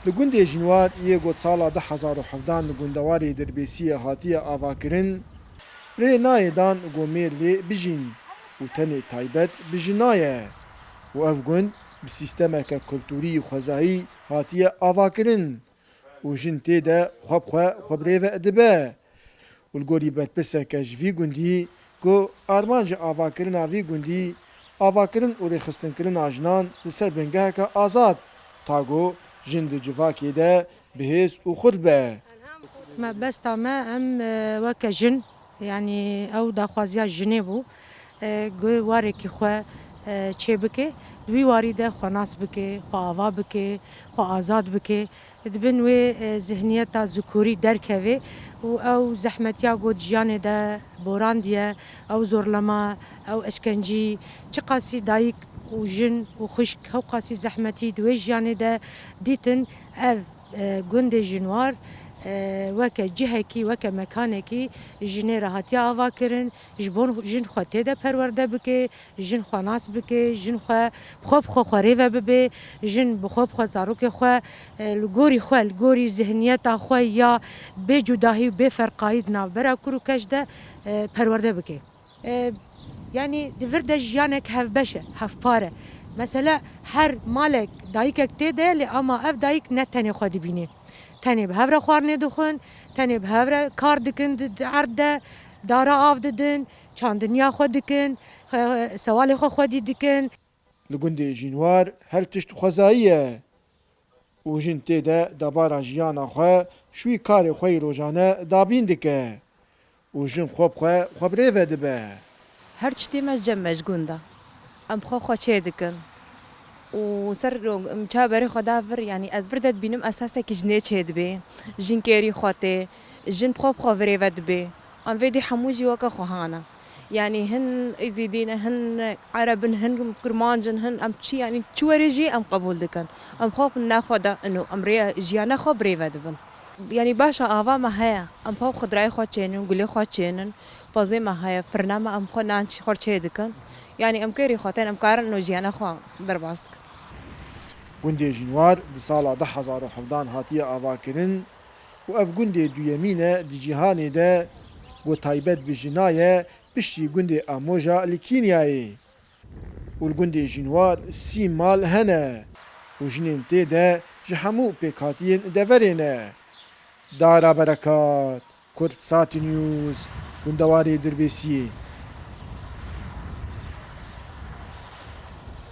Li gundê Jinwar yê gotsala 2017 li gundewarê Dirbêsiyê hatiye avakirin, rê nayê dan gomê lê bijîn û tenê taybet bi jinaye û ev gund bi sîstemeke kultûrî xwezayî hatiye avakirin û jin tê de xwe bi xwe xwebirêve dibe. û li gorî berpirseke ji vî gundî ku armanca avakirina vî gundî avakirin û rêxistinkirin jinan li ser bingeheke azad ta got jin di civakê de bihêz û xwe dibe. ما بستا ما ام وک جن يعني او داخوازیا جنې بو گوی واره کی خو چه بکه دوی واری ده خو ناس بکه خو آوا بکه خو آزاد بکه دبن و ذهنیت ذکوری درکوي او زحمتیا گود جان ده بوران دیه او زورلما او اشکنجی چه قاسی دایک و جن و خشک او قاسی زحمتی دوی جان ده دیتن اف گند جنوار وک جهکی وک مکانکی جنې راحتی آوا کرن جبون جن خو ته ده پرورده بکه جن خو ناس بکه جن خو خوب خو خوري و به جن بخوب خو زارو که خو لګوري خو لګوري ذهنیت خو یا به جداهی به فرقاید نه برا کرو کش ده پرورده بکه yani devirde jiyanek hevbeşe hevpare mesela her malek dayık te de ama ev dayık ne tane xwe dibîne tenê bi hev re xwarinê dixwin tenê bi hev re kar dikin di erd de dara av didin çandiniya xwe dikin sewalê xwe xwedî dikin. Li gundê Jinwar her tişt xwezayî ye û jin tê de debara jiyana xwe şûyî karê xwe yê rojane dabîn dike û jin xwe bi xwe xwebirêve dibe. Her tiştê me cem mecgûn da em xwe çê dikin û ser çaberê xwe da vir yani ez bir de dibînim esasekî jinê çê dibe jin kêrî xwe tê jin xwe bi xwe virêve dibe em vê dî hemû jî weke xwehanan yani hin êzîdîn hin erebin hin kurmancin hin em çi yani çi werê jî em qebûl dikin em xwe naxwe da û em rê jiyana xwe birêve dibin yani başa ava me heye em xwe xwedirayê xwe çênin gulê xwe çênin pozê me heye firna me em xwe nan xwe çê dikin yani em kêrî xwe tên em karin û jiyana xwe derbas dikin. Gundê Jinwar di sala 2017 hatiye avakirin û ev gundê duyemîn e di cîhanê de got taybet bi jinaye piştî gundê Amoja li Kînyayê û li gundê Jinwar 30 mal hene û jinên tê de ji hemû pêkhatiyên deverê ne. Dara berekat, Kurd Sati News, gundewarê Dirbêsiyê.